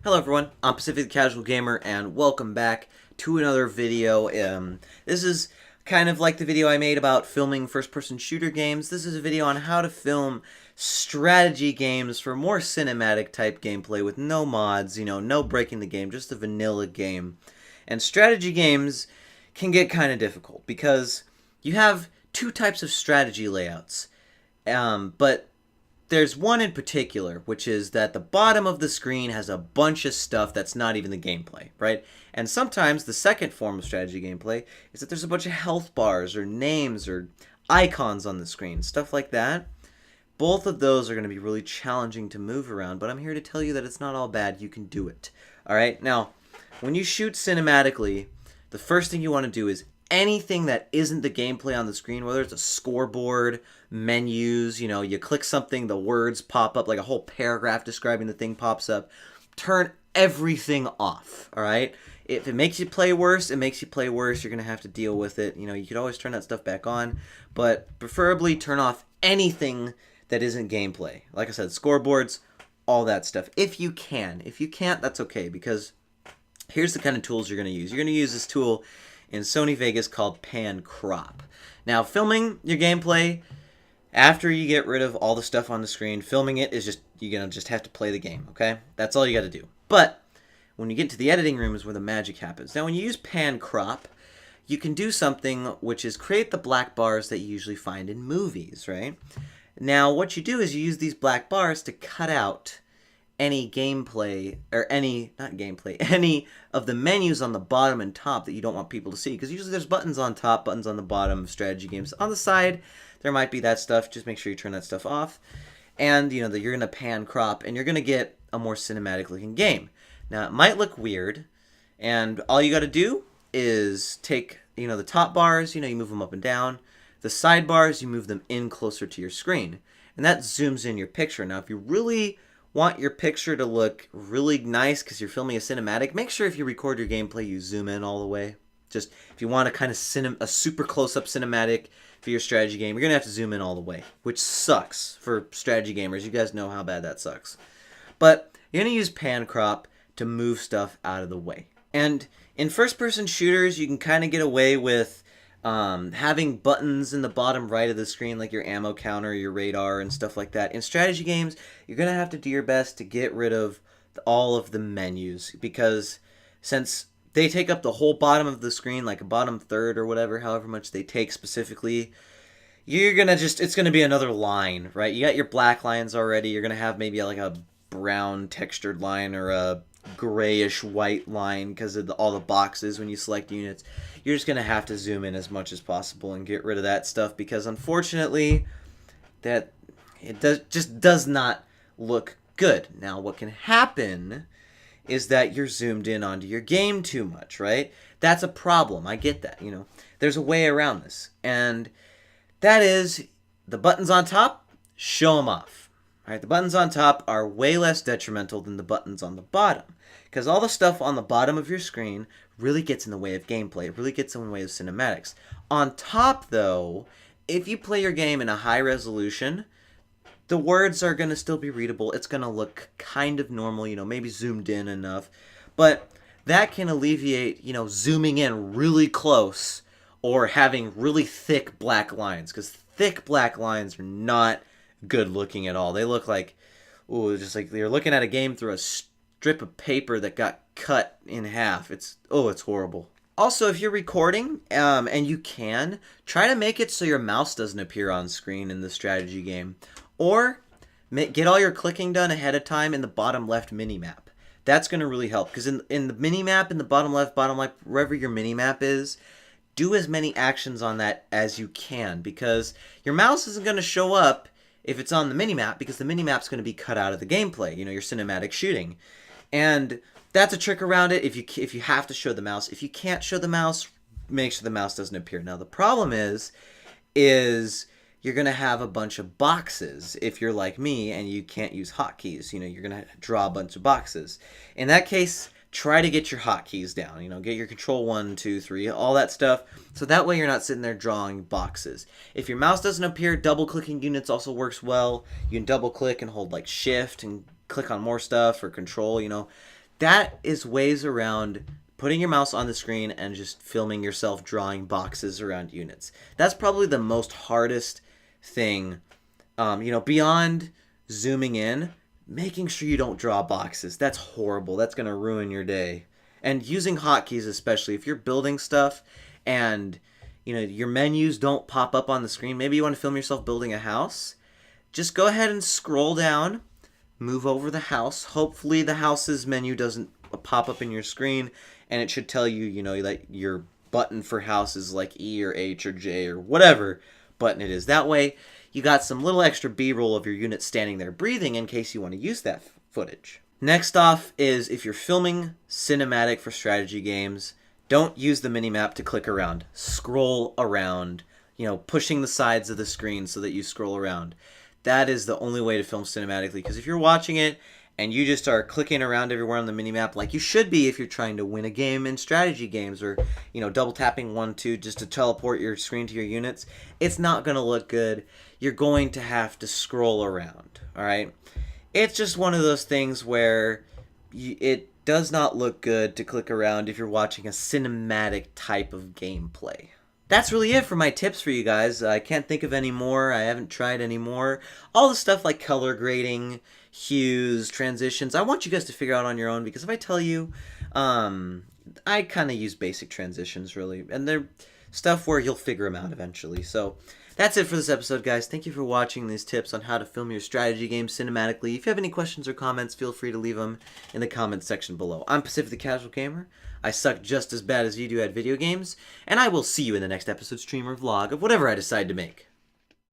Hello everyone, I'm Pacific the Casual Gamer and welcome back to another video. This is kind of like the video I made about filming first-person shooter games. This is a video on how to film strategy games for more cinematic type gameplay with no mods, no breaking the game, just a vanilla game. And strategy games can get kind of difficult because you have two types of strategy layouts, but there's one in particular, which is that the bottom of the screen has a bunch of stuff that's not even the gameplay, right? And sometimes the second form of strategy gameplay is that there's a bunch of health bars or names or icons on the screen, stuff like that. Both of those are going to be really challenging to move around, but I'm here to tell you that it's not all bad. You can do it. All right? Now, when you shoot cinematically, the first thing you want to do is anything that isn't the gameplay on the screen, whether it's a scoreboard, menus, you click something, the words pop up, like a whole paragraph describing the thing pops up. Turn everything off, all right? If it makes you play worse, it makes you play worse. You're going to have to deal with it. You could always turn that stuff back on, but preferably turn off anything that isn't gameplay. Like I said, scoreboards, all that stuff, if you can. If you can't, that's okay, because here's the kind of tools you're going to use. You're going to use this tool in Sony Vegas called Pan Crop. Now, filming your gameplay after you get rid of all the stuff on the screen, filming it is just, you're going to just have to play the game, okay? That's all you got to do. But when you get to the editing room is where the magic happens. Now, when you use Pan Crop, you can do something which is create the black bars that you usually find in movies, right? Now, what you do is you use these black bars to cut out any gameplay, or not gameplay, any of the menus on the bottom and top that you don't want people to see. Because usually there's buttons on top, buttons on the bottom of strategy games. On the side, there might be that stuff. Just make sure you turn that stuff off. And, that you're going to pan crop, and you're going to get a more cinematic looking game. Now, it might look weird, and all you got to do is take, the top bars, you move them up and down. The sidebars, you move them in closer to your screen. And that zooms in your picture. Now, if you really want your picture to look really nice because you're filming a cinematic, make sure if you record your gameplay, you zoom in all the way. Just if you want a kind of a super close-up cinematic for your strategy game, you're going to have to zoom in all the way, which sucks for strategy gamers. You guys know how bad that sucks. But you're going to use pan crop to move stuff out of the way. And in first-person shooters, you can kind of get away with having buttons in the bottom right of the screen, like your ammo counter, your radar, and stuff like that. In strategy games, you're going to have to do your best to get rid of all of the menus, because since they take up the whole bottom of the screen, like a bottom third or whatever, however much they take specifically, you're going to it's going to be another line, right? You got your black lines already. You're going to have maybe like a brown textured line or a grayish white line because of all the boxes when you select units. You're just going to have to zoom in as much as possible and get rid of that stuff, because unfortunately that just does not look good. Now, what can happen is that you're zoomed in onto your game too much, right? That's a problem. I get that. There's a way around this, and that is the buttons on top, show them off. Right, the buttons on top are way less detrimental than the buttons on the bottom, because all the stuff on the bottom of your screen really gets in the way of gameplay. It really gets in the way of cinematics. On top, though, if you play your game in a high resolution, the words are going to still be readable. It's going to look kind of normal, maybe zoomed in enough. But that can alleviate, zooming in really close or having really thick black lines, because thick black lines are not good looking at all. They look like, just like you're looking at a game through a strip of paper that got cut in half. It's horrible. Also, if you're recording, and you can, try to make it so your mouse doesn't appear on screen in the strategy game. Or get all your clicking done ahead of time in the bottom left minimap. That's going to really help, because in the minimap, in the bottom left, wherever your minimap is, do as many actions on that as you can, because your mouse isn't going to show up if it's on the minimap, because the minimap's going to be cut out of the gameplay, your cinematic shooting. And that's a trick around it if you have to show the mouse. If you can't show the mouse, make sure the mouse doesn't appear. Now, the problem is you're going to have a bunch of boxes if you're like me and you can't use hotkeys. You're going to draw a bunch of boxes. In that case, try to get your hotkeys down. Get your control 1, 2, 3, all that stuff. So that way you're not sitting there drawing boxes. If your mouse doesn't appear, double-clicking units also works well. You can double-click and hold like shift and click on more stuff, or control, That is ways around putting your mouse on the screen and just filming yourself drawing boxes around units. That's probably the most hardest thing, beyond zooming in, making sure you don't draw boxes. That's horrible. That's going to ruin your day. And using hotkeys, especially if you're building stuff and your menus don't pop up on the screen. Maybe you want to film yourself building a house. Just go ahead and scroll down, move over the house. Hopefully the house's menu doesn't pop up in your screen, and it should tell you, that your button for house is like E or H or J or whatever button it is. That way you got some little extra B-roll of your unit standing there breathing in case you want to use that footage. Next off is if you're filming cinematic for strategy games, don't use the minimap to click around. Scroll around, pushing the sides of the screen so that you scroll around. That is the only way to film cinematically, because if you're watching it and you just are clicking around everywhere on the minimap like you should be if you're trying to win a game in strategy games, or double tapping 1, 2 just to teleport your screen to your units, it's not going to look good. You're going to have to scroll around, all right? It's just one of those things where it does not look good to click around if you're watching a cinematic type of gameplay. That's really it for my tips for you guys. I can't think of any more. I haven't tried any more. All the stuff like color grading, hues, transitions, I want you guys to figure out on your own, because if I tell you, I kind of use basic transitions, really. And they're stuff where you'll figure them out eventually. So that's it for this episode, guys. Thank you for watching these tips on how to film your strategy game cinematically. If you have any questions or comments, feel free to leave them in the comments section below. I'm Pacific the Casual Gamer. I suck just as bad as you do at video games, and I will see you in the next episode, stream, or vlog of whatever I decide to make.